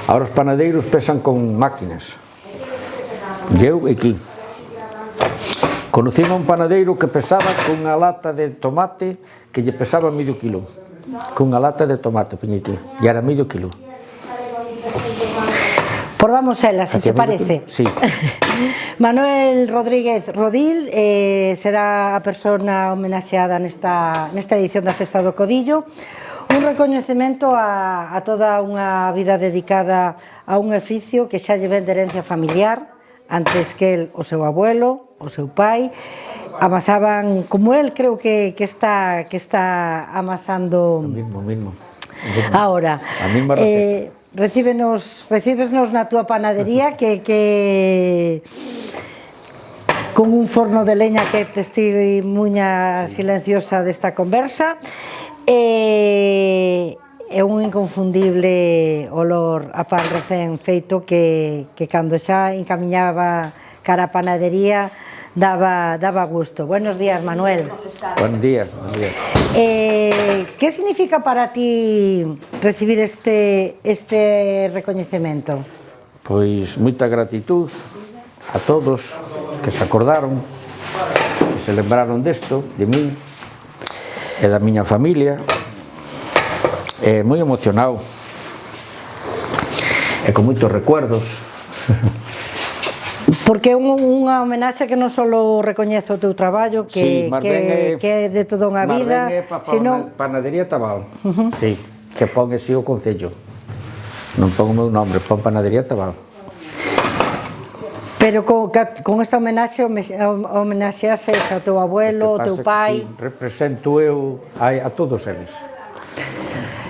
Ahora os panadeiros pesan con máquinas. E eu aquí. Conocín a un panadeiro que pesaba cunha lata de tomate que lle pesaba medio kilo. Cunha lata de tomate, poñe aquí. E era medio kilo. Por vamos elas, se te parece. Sí. Manuel Rodríguez Rodil será a persona homenaxeada nesta edición da Festa do Codillo. Un recoñecemento a toda unha vida dedicada a un oficio que xa lle ven de herencia familiar. Antes que el, o seu abuelo, o seu pai, amasaban, como el creo que está amasando Mismo. ahora. A mesma receta. Recíbesnos na túa panadería que con un forno de leña que testimuña silenciosa desta conversa, é un inconfundible olor a pan recén feito que cando xa encamiñaba cara a panadería daba gusto. Buenos días, Manuel. Buen día. Que significa para ti recibir este recoñecemento? Pois moita gratitud a todos que se acordaron, que se lembraron desto, de min e da miña familia. Moi emocionado e con moitos recuerdos. Porque é unha homenaxe que non só recoñece o teu traballo, que é de toda unha vida, sino Panadería Tabal. Sí, que pon así o concello. Non pon o meu nombre, pon Panadería Tabal. Pero con esta homenaxe homenaxeases ao teu abuelo, ao teu pai. Represento eu a todos eles.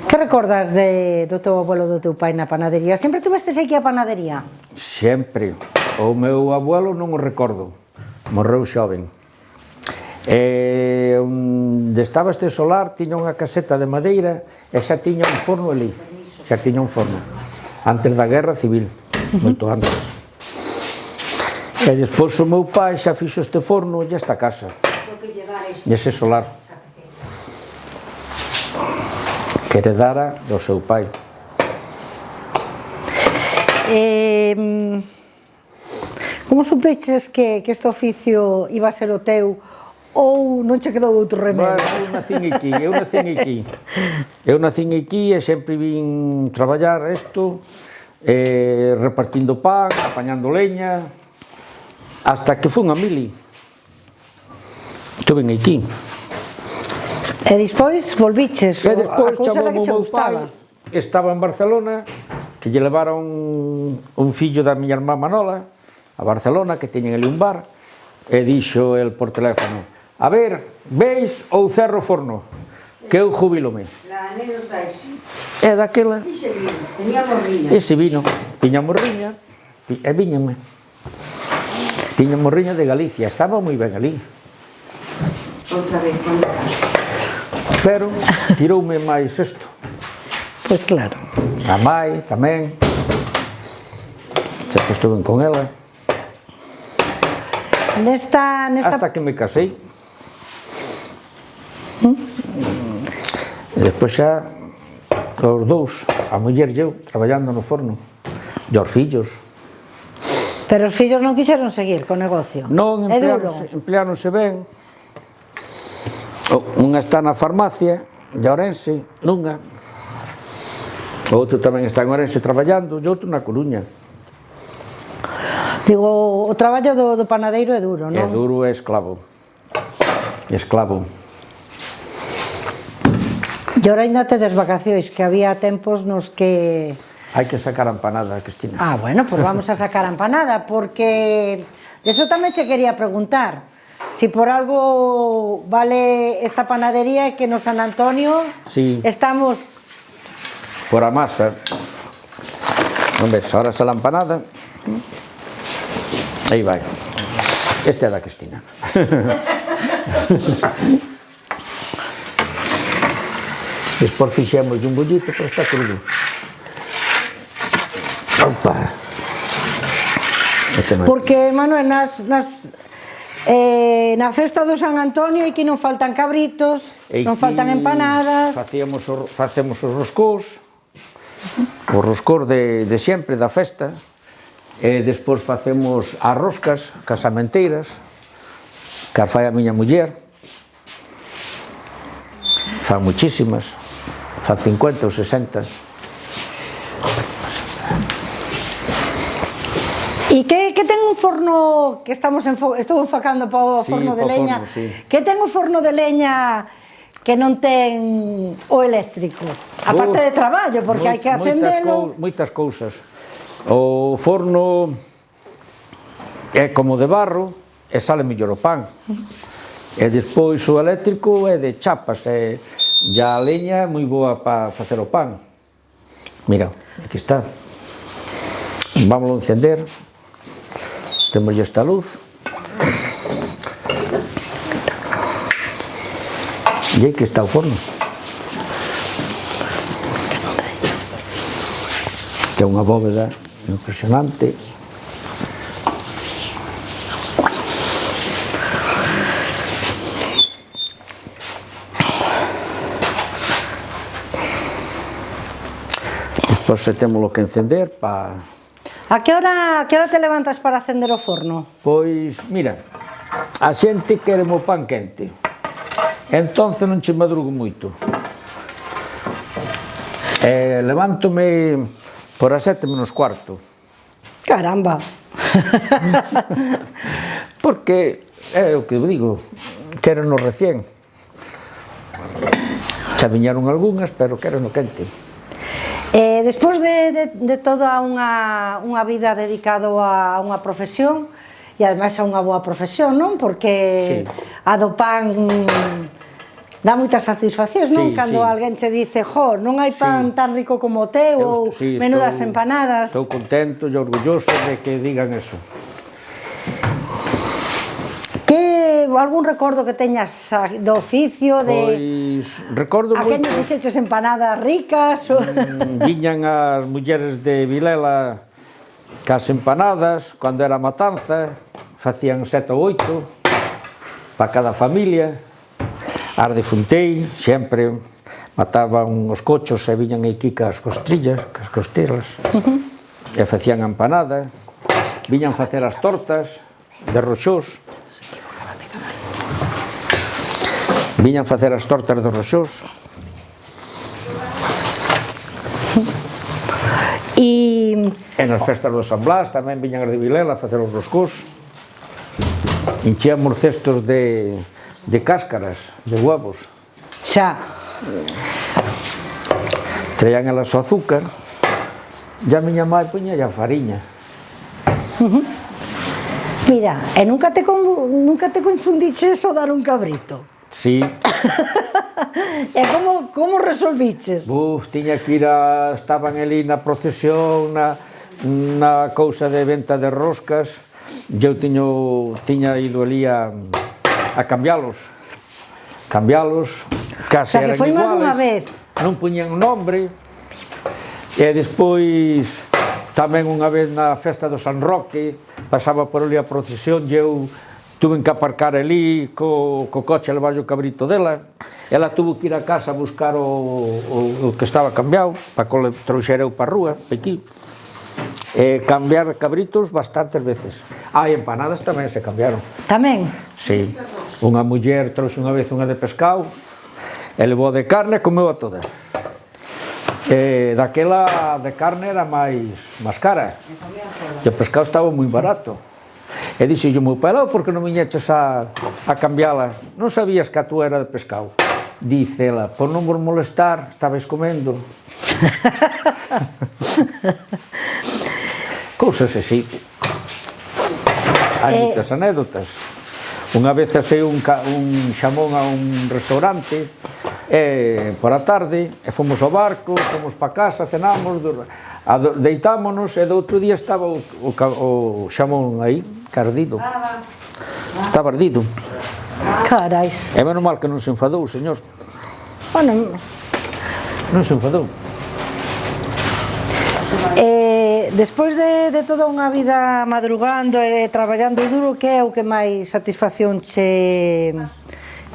Que recordas do teu abuelo, do teu pai na panadería? Sempre tuvestes aquí a panadería? Sempre. O meu abuelo non o recordo. Morreu xoven. Onde estaba este solar tiña unha caseta de madeira e xa tiña un forno ali. Xa tiña un forno. Antes da guerra civil. Moito antes. E despois o meu pai xa fixo este forno e esta casa. E ese solar. Que heredara do seu pai. Como supeches que este oficio iba a ser o teu ou non che quedou outro remedio? Eu nacín aquí e sempre vin traballar isto, repartindo pan, apañando leña, hasta que fun a Mili. Estuve aquí. E despois volviches? E despois chamou o meu pai, estaba en Barcelona, que lle levaron un fillo da miña irmá Manola a Barcelona, que teñen ali un bar, e dixo el por teléfono: a ver, veis ou cerro o forno, que eu jubilome. La anécdota E daquela... ese vino, tenía morriña. Ese vino, tiña morriña, e viñame. Tiña morriña de Galicia, estaba moi ben ali. Outra vez, cuando Pero tiroume máis isto. Pois claro. A mai tamén. Sempre estuve con ela. Hasta que me casei. E despois xa os dous, a muller e eu, traballando no forno. E os fillos. Pero os fillos non quixeron seguir co negocio? Non, empleáronse ben. Unha está na farmacia de Ourense, nunha. O outro tamén está en Ourense traballando, e outro na Coruña. Digo, o traballo do panadeiro é duro, non? É duro e esclavo. Esclavo. E ora ainda tedes vacacións, que había tempos nos que... Hai que sacar a empanada, Cristina. Ah, bueno, pues vamos a sacar a empanada, porque... De eso tamén che quería preguntar. Si por algo vale esta panadería, que no San Antonio estamos... Por a masa. Non ves, ahora xa la empanada. Aí vai. Este é da Cristina. Despois fixemos un bollito, pero está crudo. Opa. Porque, Manuel, na festa do San Antonio aquí non faltan cabritos, non faltan empanadas. Facemos os roscós, o roscor de sempre da festa, e despois facemos as roscas casamenteiras, que as fai a miña muller, fan muchísimas, fan 50 ou 60. E que ten un forno que estou enfocando para o forno de leña? Que ten un forno de leña que non ten o eléctrico? Aparte de traballo, porque hai que acendelo. Moitas cousas. O forno é como de barro e sale mellor o pan. E despois o eléctrico é de chapas e a leña é moi boa para facer o pan. Mira, aquí está. Vámoslo encender. Temos esta luz. E aquí está o forno. Que é unha bóveda impresionante. Despois temos que encender para... A que hora te levantas para acender o forno? Pois, mira, a xente quere o pan quente, entonces non che madrugo moito. Levántome por as 7 menos cuarto. Caramba! Porque, é o que digo, quérenos recién. Xa viñaron algunhas, pero quérenos quente. Despois de toda unha vida dedicado a unha profesión, e ademais a unha boa profesión, non? Porque a do pan dá moitas satisfaccións, non? Cando alguén che dice, jo, non hai pan tan rico como o teu, ou menudas empanadas. Estou contento e orgulloso de que digan eso. Algún recordo que teñas do oficio? Pois, recordo moito. A quen lle fixeches empanadas ricas? Viñan as mulleres de Vilela cas empanadas, cando era matanza, facían 7 ou 8 para cada familia. As de Funtei, sempre mataban os cochos e viñan aquí cas costrillas, cas costelas, e facían empanada. Viñan facer as tortas de roxós. Viñan facer as tortas de roxós. E nas festas do San Blas tamén viñan as de Vilela a facer os roscós. Enchíamos cestos de cáscaras, de huevos. Xa. Traían elas o azúcar, e a miña mãe poña a fariña. Mira, e nunca te confundiches o dar un cabrito? Sí. E como resolviches? Tiña que ir estaban ali na procesión, na cousa de venta de roscas, e eu tiña ido ali a cambiálos, case eran iguales, non puñan nombre, e despois tamén unha vez na festa do San Roque, pasaba por ali a procesión e eu tuve que aparcar ali co coche a levar o cabrito dela. Ela tuvo que ir a casa a buscar o que estaba cambiado para que o trouxera eu para a rúa, aquí. Cambiar cabritos bastantes veces. E empanadas tamén se cambiaron. Tamén? Sí. Unha muller trouxe unha vez unha de pescado, e levou de carne e comeu a todas. Daquela de carne era máis cara, e o pescado estaba moi barato. E dixo o meu pai, por que non viñeches a cambiála? Non sabías que a túa era de pescado? Dice ela, por non vos molestar, estabais comendo. Cousas así. Hai moitas anécdotas. Unha vez asei un xamón a un restaurante por a tarde, e fomos ao barco, fomos para casa, cenamos, deitámonos, e do outro día estaba o xamón aí, ardido. Estaba ardido. Carais. É menos mal que non se enfadou, señor. Bueno, non se enfadou. Despois de toda unha vida madrugando e traballando duro, que é o que máis satisfacción che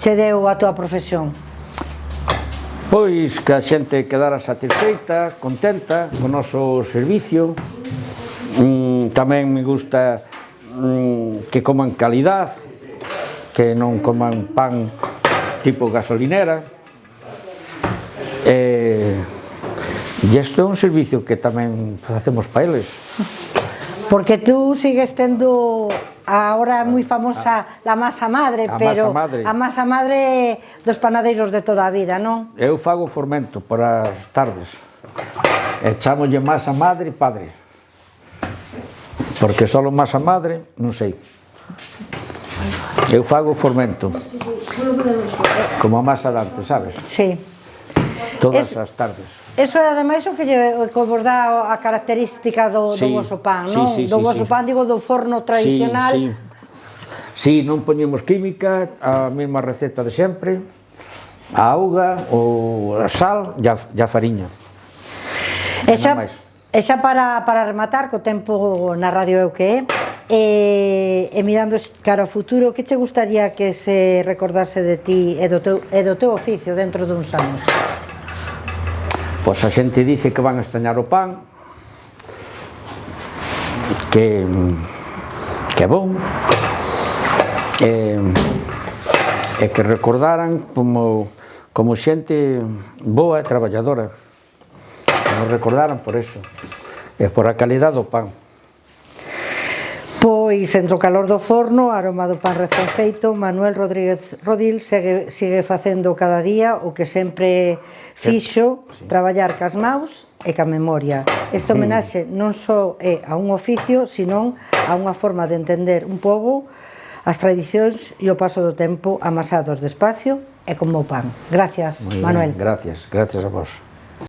deu a tua profesión? Pois que a xente quedara satisfeita, contenta co noso servicio. Tamén me gusta que coman calidad, que non coman pan tipo gasolinera. E isto é un servicio que tamén facemos para eles. Porque tú sigues tendo ahora moi famosa la masa madre, pero a masa madre dos panadeiros de toda a vida, non? Eu fago formento por as tardes. E chamolle masa madre padre. Porque só masa madre, non sei. Eu fago formento. Como a masa de antes, sabes? Sí. Todas as tardes. Eso é ademais o que vos dá a característica do voso pan, non? Do voso pan, digo, do forno tradicional. Sí, non poñemos química, a mesma receta de sempre, a auga, a sal e a fariña. E xa para rematar, co tempo na radio é o que é, e mirando cara ao futuro, que che gustaría que se recordase de ti e do teu oficio dentro duns anos? Pois a xente dice que van a extrañar o pan, que é bon, e que recordaran como xente boa e traballadora, que nos recordaran por eso, e por a calidad do pan. Pois, entre o calor do forno, aroma do pan recén feito, Manuel Rodríguez Rodil sigue facendo cada día o que sempre fixo, traballar cas maus e ca memoria. Este homenaxe non só é a un oficio, senón a unha forma de entender un pobo, as tradicións e o paso do tempo amasados despacio e como o pan. Gracias, Manuel. Gracias a vos.